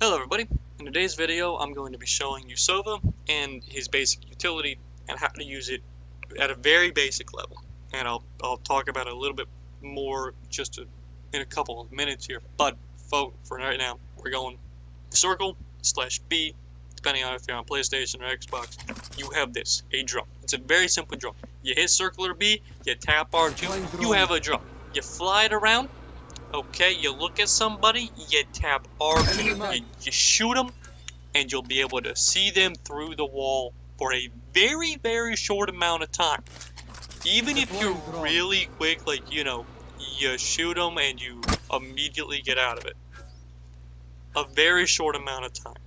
Hello everybody, in today's video I'm going to be showing you Sova and his basic utility and how to use it at a very basic level. And I'll talk about it a little bit more in a couple of minutes here, but for right now we're going circle/B, depending on if you're on PlayStation or Xbox. You have this, a drum. It's a very simple drum. You hit circle or B, you tap R2, you have a drum. You fly it around. Okay, you look at somebody, you tap R2, you shoot them, and you'll be able to see them through the wall for a very, very short amount of time. Even if you're really quick, like, you shoot them and you immediately get out of it. A very short amount of time.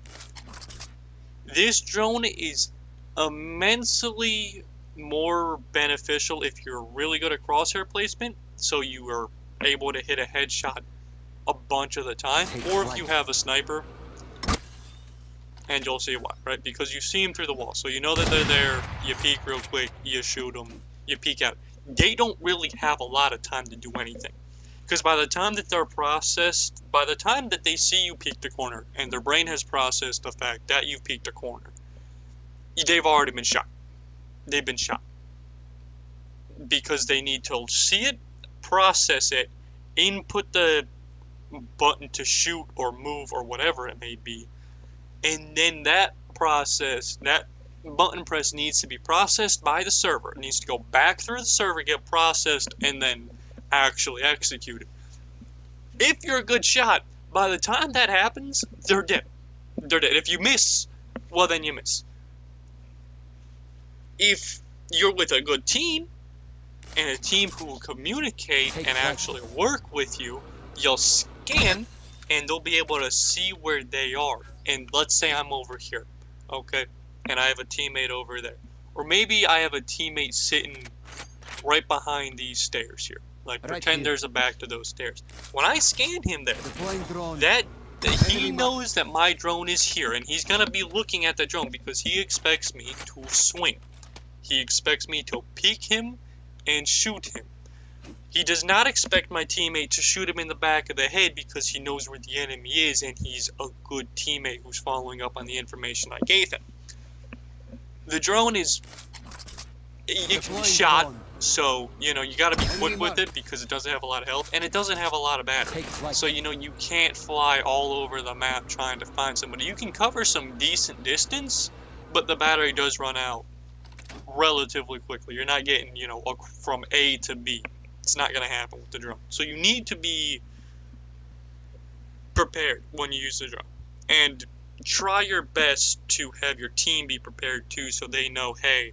This drone is immensely more beneficial if you're really good at crosshair placement, so you are able to hit a headshot a bunch of the time, or if you have a sniper, and you'll see why, right? Because you see them through the wall, so you know that they're there, you peek real quick, you shoot them, you peek out. They don't really have a lot of time to do anything, because by the time that by the time that they see you peek the corner, and their brain has processed the fact that you've peeked the corner, they've already been shot. They've been shot. Because they need to see it, process it, input the button to shoot or move or whatever it may be, and then that button press needs to be processed by the server. It needs to go back through the server, get processed, and then actually executed. If you're a good shot, by the time that happens, they're dead. They're dead. If you miss, well then you miss. If you're with a good team, and a team who will communicate and actually work with you, you'll scan, and they'll be able to see where they are. And let's say I'm over here, okay? And I have a teammate over there. Or maybe I have a teammate sitting right behind these stairs here. Like, pretend there's a back to those stairs. When I scan him there, he knows that my drone is here, and he's gonna be looking at the drone because he expects me to swing. He expects me to peek him and shoot him. He does not expect my teammate to shoot him in the back of the head because he knows where the enemy is and he's a good teammate who's following up on the information I gave him. The drone it can be shot, so, you gotta be quick with it because it doesn't have a lot of health, and it doesn't have a lot of battery. So, you can't fly all over the map trying to find somebody. You can cover some decent distance, but the battery does run out relatively quickly. You're not getting, from A to B. It's not going to happen with the drone. So you need to be prepared when you use the drone. And try your best to have your team be prepared too, so they know, hey,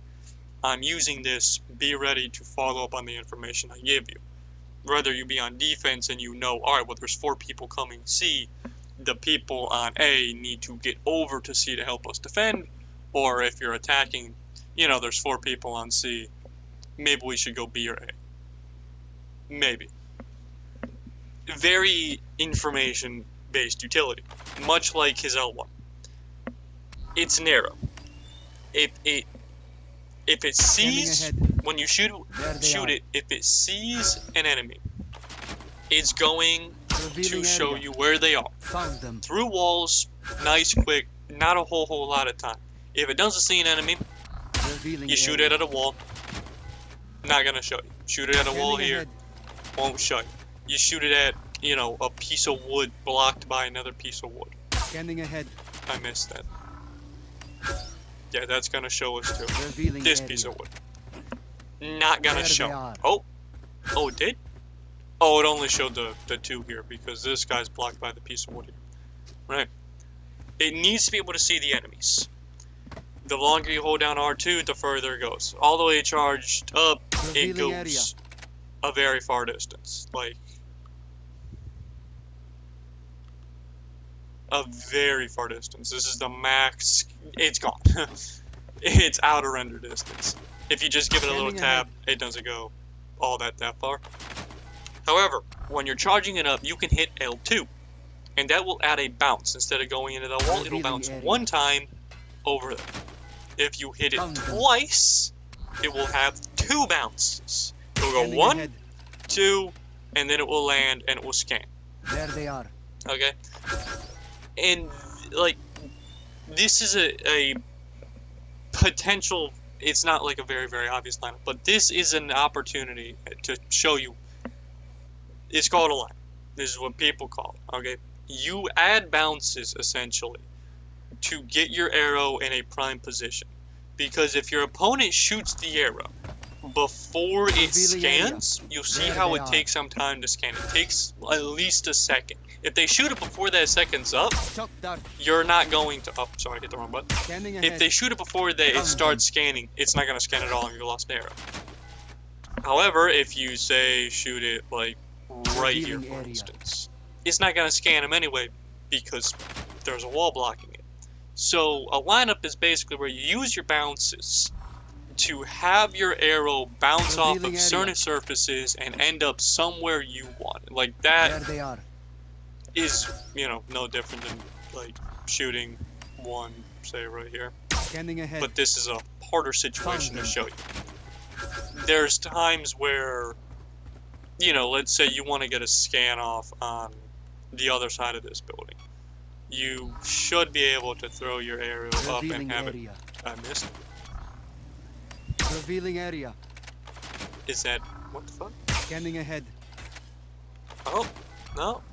I'm using this, be ready to follow up on the information I give you. Whether you be on defense and alright, well, there's 4 people coming C, the people on A need to get over to C to help us defend, or if you're attacking, there's 4 people on C, maybe we should go B or A. Maybe. Very information-based utility, much like his L1. It's narrow. If it sees, when you shoot it, if it sees an enemy, it's going to show you where they are. Through walls, nice, quick, not a whole lot of time. If it doesn't see an enemy, you shoot it at a wall, not gonna show you. Shoot it at a wall here, won't show you. You shoot it at, a piece of wood blocked by another piece of wood. Scanning ahead. I missed that. Yeah, that's gonna show us too. This piece of wood. Not gonna show. Oh, it did? Oh, it only showed the 2 here because this guy's blocked by the piece of wood here. Right. It needs to be able to see the enemies. The longer you hold down R2, the further it goes. All the way charged up, it goes a very far distance. Like, a very far distance. This is the max. It's gone. It's out of render distance. If you just give it a little tap, it doesn't go all that far. However, when you're charging it up, you can hit L2, and that will add a bounce. Instead of going into the wall, it'll bounce 1 time over there. If you hit it twice, it will have 2 bounces. It will go 1, 2, and then it will land and it will scan. There they are. Okay? And like, this is a potential, it's not like a very, very obvious lineup, but this is an opportunity to show you. It's called a line. This is what people call it, okay? You add bounces, essentially, to get your arrow in a prime position. Because if your opponent shoots the arrow before it scans, you'll see how it takes some time to scan. It takes at least a second. If they shoot it before that second's up, you're not going to... Oh, sorry, I hit the wrong button. If they shoot it before it starts scanning, it's not going to scan at all and you lost the arrow. However, if you, say, shoot it, like, right here, for instance, it's not going to scan them anyway because there's a wall blocking it. So a lineup is basically where you use your bounces to have your arrow bounce off of certain surfaces and end up somewhere you want. Like, that is, you know, no different than, like, shooting one, say, right here. But this is a harder situation to show you. There's times where, you know, let's say you want to get a scan off on the other side of this building. You should be able to throw your arrow up and have it... I missed. Revealing area. Is that... what the fuck? Scanning ahead. Oh, no.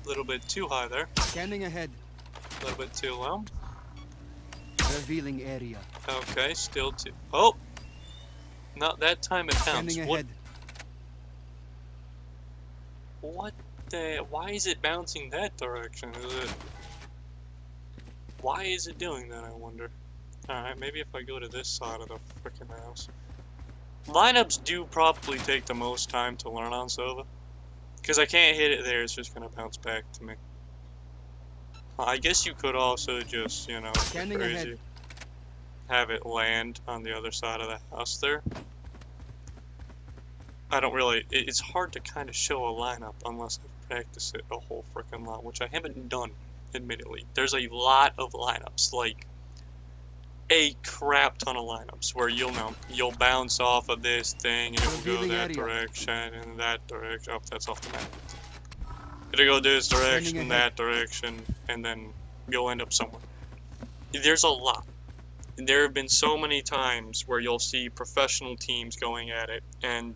A little bit too high there. Scanning ahead. A little bit too low. Revealing area. Okay, still too... Oh! Not that time it bounced. Scanning ahead. What the... Why is it bouncing that direction? Is it... Why is it doing that, I wonder? Alright, maybe if I go to this side of the frickin' house. Lineups do probably take the most time to learn on Sova. Because I can't hit it there, it's just gonna bounce back to me. I guess you could also just, you know, get crazy. Have it land on the other side of the house there. I don't really... It's hard to kind of show a lineup unless I practice it a whole frickin' lot, which I haven't done. Admittedly, there's a lot of lineups, like a crap ton of lineups where you'll bounce off of this thing and it will go that direction and that direction. Oh, that's off the map. It'll go this direction, that direction, and then you'll end up somewhere. There's a lot. There have been so many times where you'll see professional teams going at it, and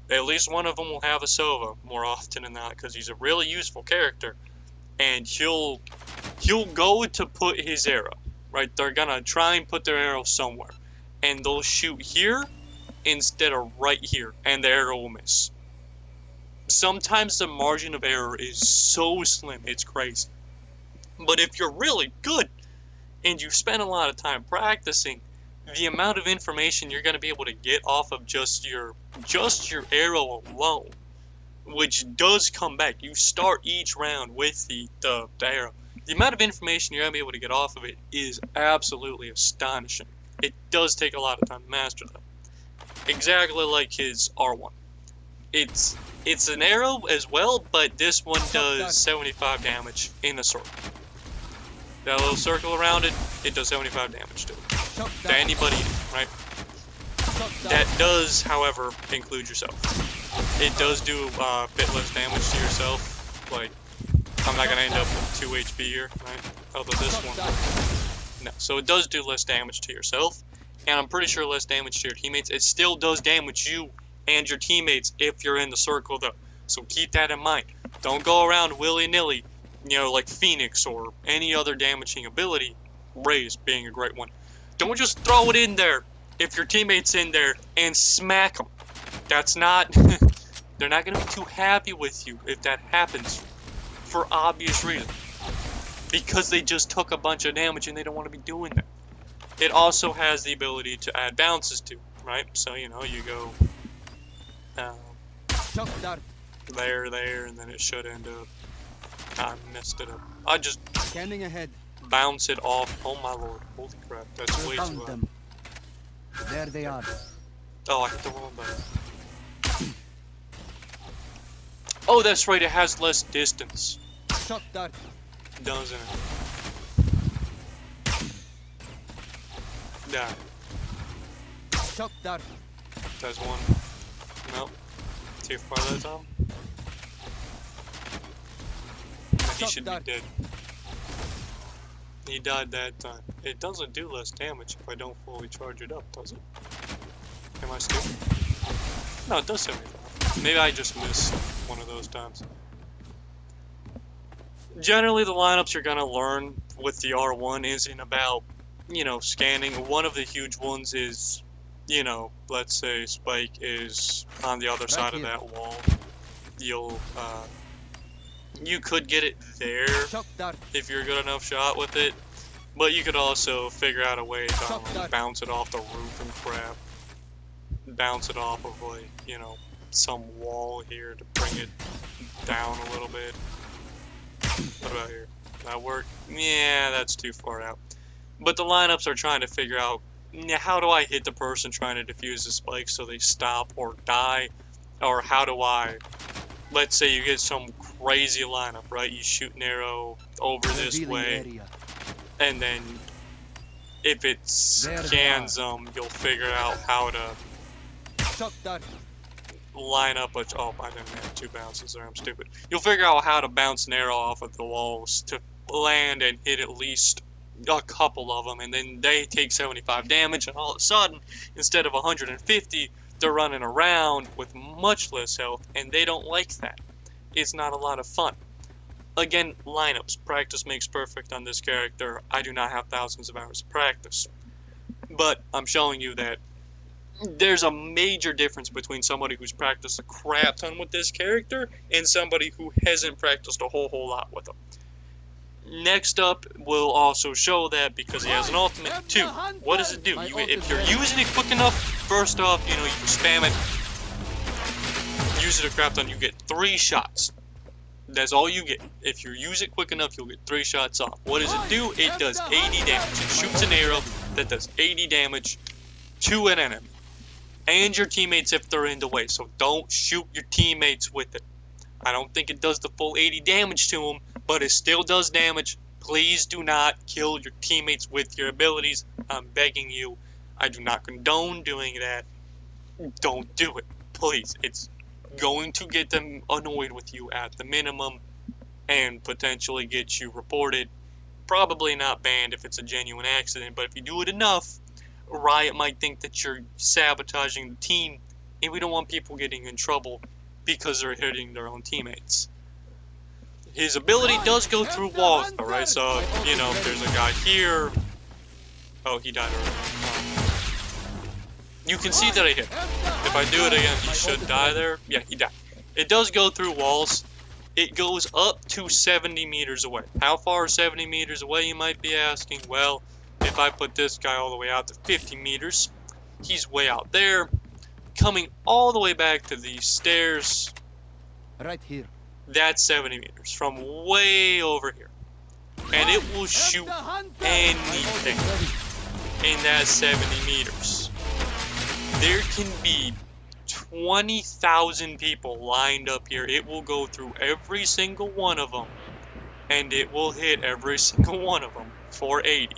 at least one of them will have a Sova more often than not because he's a really useful character. And he'll go to put his arrow, right? They're gonna try and put their arrow somewhere. And they'll shoot here instead of right here, and the arrow will miss. Sometimes the margin of error is so slim, it's crazy. But if you're really good, and you spend a lot of time practicing, the amount of information you're gonna be able to get off of just your arrow alone, which does come back. You start each round with the arrow. The amount of information you're going to be able to get off of it is absolutely astonishing. It does take a lot of time to master though. Exactly like his R1. It's an arrow as well, but this one does 75 damage in a circle. That little circle around it, it does 75 damage to it. To anybody, right? That does, however, include yourself. It does do a bit less damage to yourself. Like, I'm not gonna end up with 2 HP here, right? Although this one... No, so it does do less damage to yourself. And I'm pretty sure less damage to your teammates. It still does damage you and your teammates if you're in the circle, though. So keep that in mind. Don't go around willy-nilly, you know, like Phoenix or any other damaging ability. Raze being a great one. Don't just throw it in there if your teammate's in there and smack them. That's not... They're not going to be too happy with you if that happens, for obvious reasons. Because they just took a bunch of damage and they don't want to be doing that. It also has the ability to add bounces to, right? So, you know, you go there, and then it should end up... I messed it up. I just scanning ahead. Bounce it off. Oh my lord. Holy crap, that's way too high. There they are. Oh, I hit the wrong button. Oh, that's right, it has less distance. Shot dart. Doesn't it? Die. Shot dart. That's one. Nope. Too far that time. He should be dead. He died that time. It doesn't do less damage if I don't fully charge it up, does it? Am I stupid? No, it does 75. Maybe I just missed one of those times. Generally, the lineups you're gonna learn with the R1 isn't about, you know, scanning. One of the huge ones is, you know, let's say Spike is on the other side of that wall. You'll, you could get it there if you're a good enough shot with it, but you could also figure out a way to bounce it off the roof and crap. Bounce it off of, like, you know, some wall here to bring it down a little bit. What about here? That work? Yeah, that's too far out. But the lineups are trying to figure out, how do I hit the person trying to defuse the spike so they stop or die? Or how do I, let's say you get some crazy lineup, right? You shoot an arrow over this way, and then if it scans them, you'll figure out how to line up a... Oh, I didn't have 2 bounces there, I'm stupid. You'll figure out how to bounce an arrow off of the walls to land and hit at least a couple of them, and then they take 75 damage, and all of a sudden, instead of 150, they're running around with much less health, and they don't like that. It's not a lot of fun. Again, lineups. Practice makes perfect on this character. I do not have thousands of hours of practice. But I'm showing you that there's a major difference between somebody who's practiced a crap ton with this character and somebody who hasn't practiced a whole lot with him. Next up, we'll also show that because he has an ultimate too. What does it do? If you're using it quick enough, first off, you know, you spam it, use it a crap ton, you get 3 shots. That's all you get. If you use it quick enough, you'll get 3 shots off. What does it do? It does 80 damage. It shoots an arrow that does 80 damage to an enemy. And your teammates if they're in the way. So don't shoot your teammates with it. I don't think it does the full 80 damage to them, but it still does damage. Please do not kill your teammates with your abilities. I'm begging you. I do not condone doing that. Don't do it. Please. It's going to get them annoyed with you at the minimum and potentially get you reported. Probably not banned if it's a genuine accident, but if you do it enough, Riot might think that you're sabotaging the team, and we don't want people getting in trouble because they're hitting their own teammates. His ability does go through walls, though, right? So, you know, if there's a guy here... Oh, he died already. You can see that I hit. If I do it again, he should die there. Yeah, he died. It does go through walls. It goes up to 70 meters away. How far is 70 meters away, you might be asking? Well, if I put this guy all the way out to 50 meters, he's way out there, coming all the way back to these stairs. Right here. That's 70 meters from way over here. And it will shoot anything in that 70 meters. There can be 20,000 people lined up here. It will go through every single one of them, and it will hit every single one of them for 80.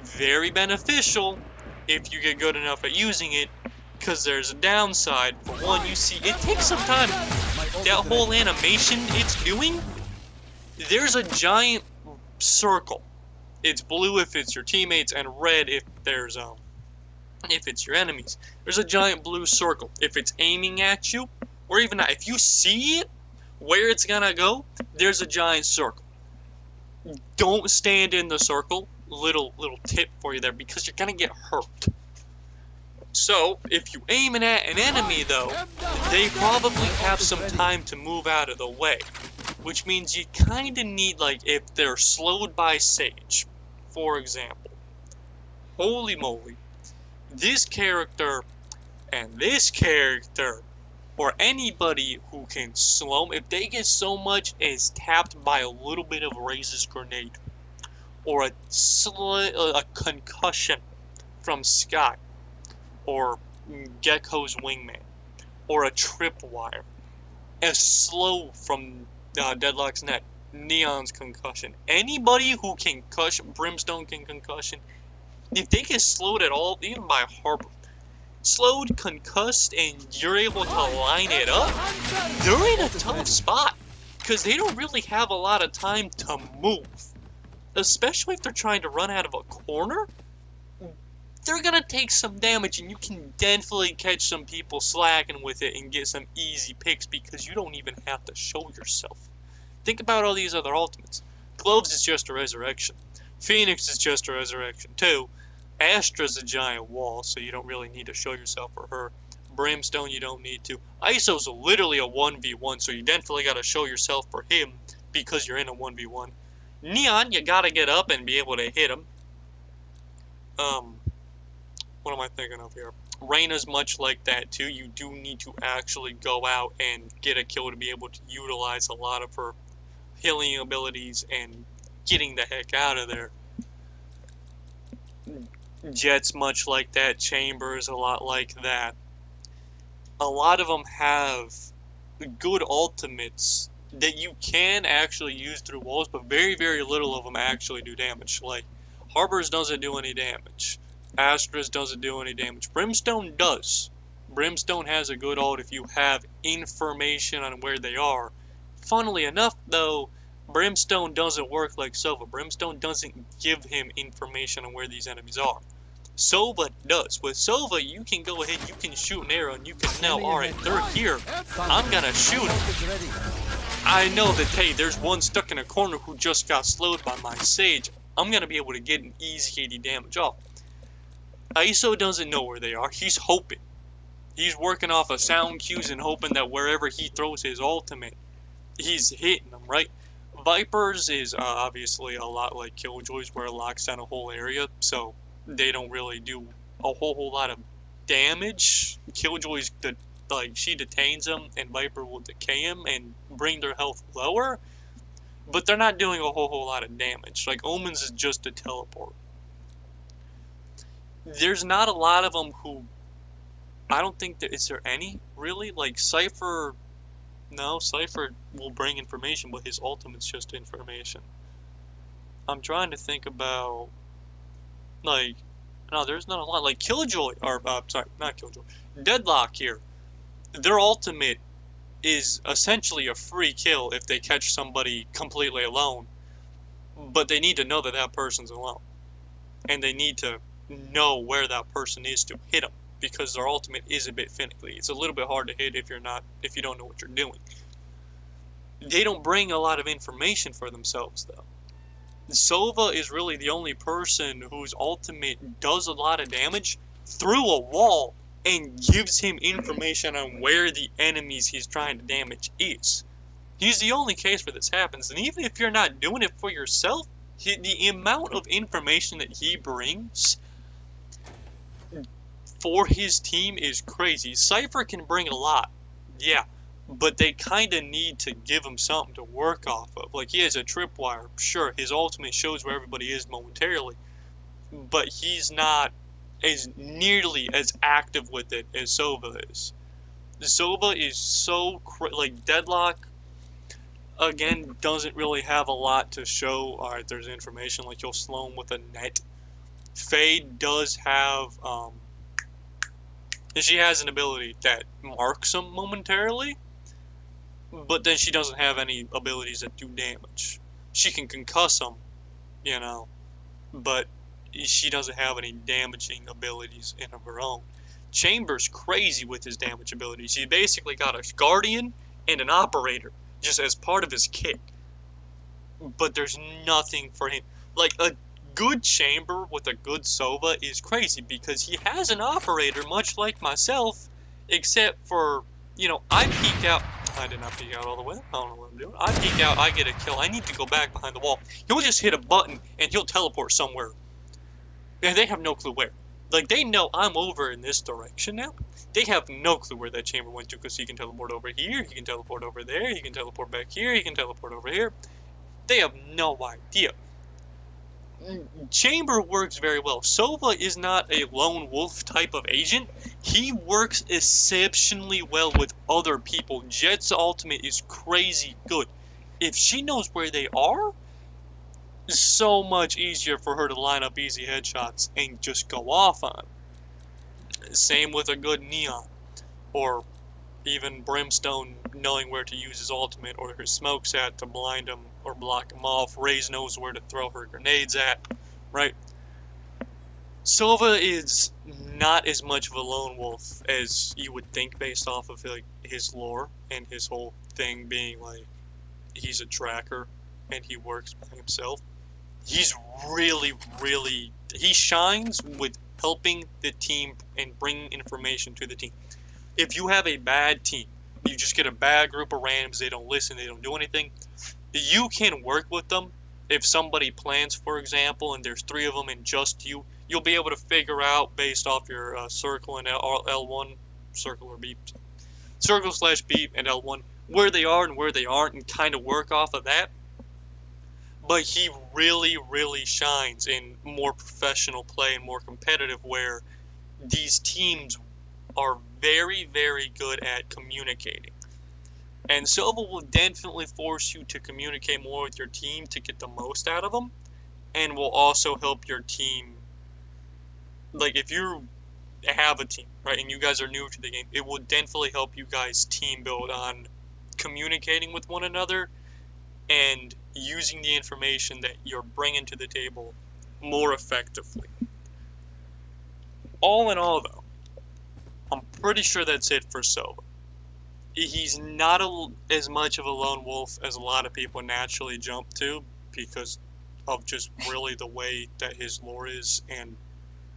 Very beneficial if you get good enough at using it, because there's a downside. For one, you see, it takes some time. That whole animation it's doing, there's a giant circle. It's blue if it's your teammates, and red if there's if it's your enemies. There's a giant blue circle. If it's aiming at you, or even not, if you see it, where it's gonna go, there's a giant circle. Don't stand in the circle. Little tip for you there, because you're gonna get hurt. So, if you aim at an enemy, though, they probably have some time to move out of the way. Which means you kind of need, like, if they're slowed by Sage, for example. Holy moly. This character and this character, or anybody who can slow them, if they get so much as tapped by a little bit of Raze's grenade, or a concussion from Sky, or Gecko's wingman, or a tripwire, a slow from Deadlock's net, Neon's concussion. Anybody who can concussion, Brimstone can concussion. If they get slowed at all, even by Harbor, slowed, concussed, and you're able to line it up, they're in a tough spot, because they don't really have a lot of time to move. especially if they're trying to run out of a corner, they're gonna take some damage, and you can definitely catch some people slacking with it and get some easy picks because you don't even have to show yourself. Think about all these other ultimates. Globes is just a resurrection. Phoenix is just a resurrection too. Astra's a giant wall, so you don't really need to show yourself for her. Brimstone, you don't need to. ISO's literally a 1v1, so you definitely gotta show yourself for him because you're in a 1v1. Neon, you gotta get up and be able to hit him. What am I thinking of here? Reyna's much like that too. You do need to actually go out and get a kill to be able to utilize a lot of her healing abilities and getting the heck out of there. Jet's much like that. Chamber's a lot like that. A lot of them have good ultimates that you can actually use through walls, but very, very little of them actually do damage. Like, Harbor's doesn't do any damage. Astra's doesn't do any damage. Brimstone does. Brimstone has a good ult if you have information on where they are. Funnily enough, though, Brimstone doesn't work like Sova. Brimstone doesn't give him information on where these enemies are. Sova does. With Sova, you can go ahead, you can shoot an arrow, and you can know, alright, they're here. I'm gonna shoot them. I know that, hey, there's one stuck in a corner who just got slowed by my Sage. I'm gonna be able to get an easy 80 damage off. ISO doesn't know where they are. He's hoping. He's working off of sound cues and hoping that wherever he throws his ultimate, he's hitting them, right? Vipers is obviously a lot like Killjoys, where it locks down a whole area, so they don't really do a whole lot of damage. Killjoys, she detains them, and Viper will decay him and bring their health lower, but they're not doing a whole lot of damage. Like, Omens is just a teleport. There's not a lot of them who, I don't think that, is there any, really? Like, Cypher, no, Cypher will bring information, but his ultimate's just information. I'm trying to think about, like, no, there's not a lot. Like, Killjoy, or, sorry, not Killjoy, Deadlock here. Their ultimate is essentially a free kill if they catch somebody completely alone, but they need to know that that person's alone, and they need to know where that person is to hit them, because their ultimate is a bit finicky. It's a little bit hard to hit if you don't know what you're doing. They don't bring a lot of information for themselves, though. Sova is really the only person whose ultimate does a lot of damage through a wall and gives him information on where the enemies he's trying to damage is. He's the only case where this happens, and even if you're not doing it for yourself, the amount of information that he brings for his team is crazy. Cypher can bring a lot, yeah, but they kind of need to give him something to work off of. Like, he has a tripwire, sure, his ultimate shows where everybody is momentarily, but he's not as nearly as active with it as Sova is. Sova is so like, Deadlock, again, doesn't really have a lot to show. Alright, there's information, like you'll slow him with a net. Fade does have, she has an ability that marks him momentarily, but then she doesn't have any abilities that do damage. She can concuss him, you know, but she doesn't have any damaging abilities in of her own. Chamber's crazy with his damage abilities. He basically got a Guardian and an Operator just as part of his kit, but there's nothing for him. Like, a good Chamber with a good Sova is crazy because he has an Operator much like myself, except for, you know, I peek out. I did not peek out all the way. I don't know what I'm doing. I peek out, I get a kill. I need to go back behind the wall. He'll just hit a button and he'll teleport somewhere. And they have no clue where. Like, they know I'm over in this direction now. They have no clue where that Chamber went to, because he can teleport over here, he can teleport over there, he can teleport back here, he can teleport over here. They have no idea. Chamber works very well. Sova is not a lone wolf type of agent. He works exceptionally well with other people. Jet's ultimate is crazy good. If she knows where they are, it's so much easier for her to line up easy headshots and just go off on. Same with a good Neon, or even Brimstone knowing where to use his ultimate or his smokes at to blind him or block him off. Raze knows where to throw her grenades at, right? Sova is not as much of a lone wolf as you would think based off of like his lore and his whole thing being like he's a tracker and he works by himself. He's he shines with helping the team and bringing information to the team. If you have a bad team, you just get a bad group of randoms, they don't listen, they don't do anything, you can work with them. If somebody plans, for example, and there's 3 of them and just you'll be able to figure out based off your circle and L1, circle or beep, circle/beep and L1, where they are and where they aren't and kind of work off of that. But he really shines in more professional play and more competitive where these teams are very good at communicating. And Sova will definitely force you to communicate more with your team to get the most out of them, and will also help your team. Like, if you have a team, right, and you guys are new to the game, it will definitely help you guys team build on communicating with one another and using the information that you're bringing to the table more effectively. All in all, though, I'm pretty sure that's it for Sova. He's not as much of a lone wolf as a lot of people naturally jump to because of just really the way that his lore is and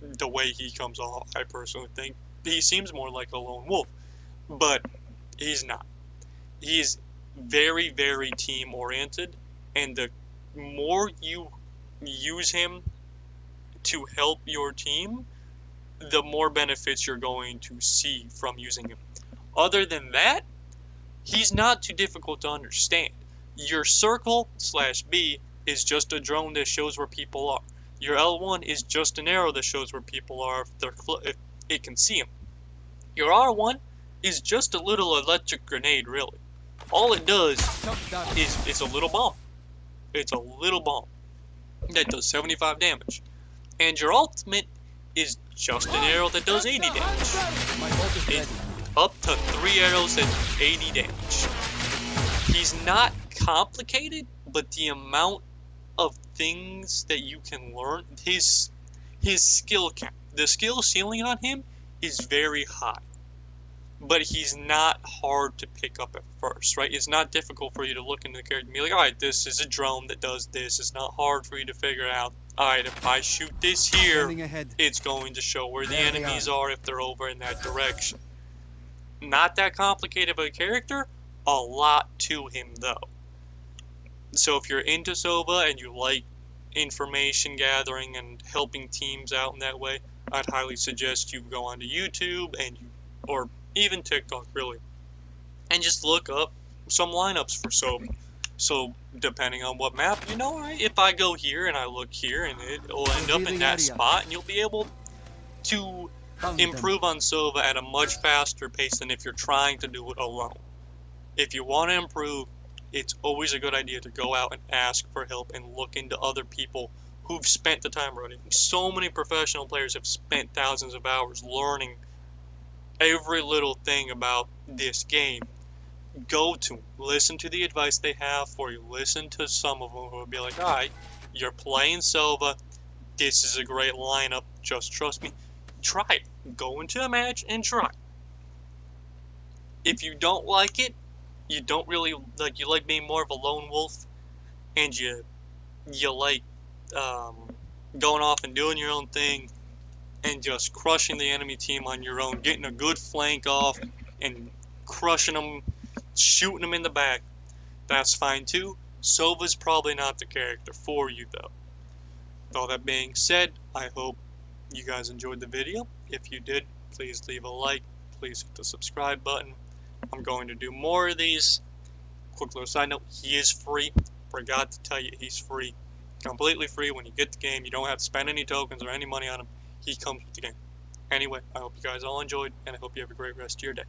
the way he comes off. I personally think he seems more like a lone wolf, but he's not. He's very team oriented, and the more you use him to help your team, the more benefits you're going to see from using him. Other than that, he's not too difficult to understand. Your circle/B is just a drone that shows where people are. Your L1 is just an arrow that shows where people are if it can see them. Your R1 is just a little electric grenade, really. All it does is it's a little bomb. It's a little bomb that does 75 damage. And your ultimate is just an arrow that does 80 damage. It's up to 3 arrows at 80 damage. He's not complicated, but the amount of things that you can learn, his skill cap, the skill ceiling on him is very high. But he's not hard to pick up at first, right? It's not difficult for you to look into the character and be like, alright, this is a drone that does this. It's not hard for you to figure out, alright, if I shoot this here, it's going to show where the enemies are if they're over in that direction. Not that complicated of a character, a lot to him though. So if you're into Sova and you like information gathering and helping teams out in that way, I'd highly suggest you go onto YouTube or even TikTok really, and just look up some lineups for Sova. So depending on what map, right, if I go here and I look here and it will end up in that spot, and you'll be able to improve on Sova at a much faster pace than if you're trying to do it alone. If you want to improve, it's always a good idea to go out and ask for help and look into other people who've spent the time running. So many professional players have spent thousands of hours learning every little thing about this game. Go to them. Listen to the advice they have for you. Listen to some of them who will be like, alright, you're playing Sova. This is a great lineup. Just trust me. Try it. Go into a match and try. If you don't like it, you don't really like, you like being more of a lone wolf, and you like going off and doing your own thing and just crushing the enemy team on your own, getting a good flank off and crushing them, shooting them in the back, that's fine too. Sova's probably not the character for you though. With all that being said, I hope you guys enjoyed the video. If you did, please leave a like, please hit the subscribe button. I'm going to do more of these. Quick little side note, he is free. Forgot to tell you, he's free. Completely free. When you get the game, you don't have to spend any tokens or any money on him. He comes with the game. Anyway, I hope you guys all enjoyed, and I hope you have a great rest of your day.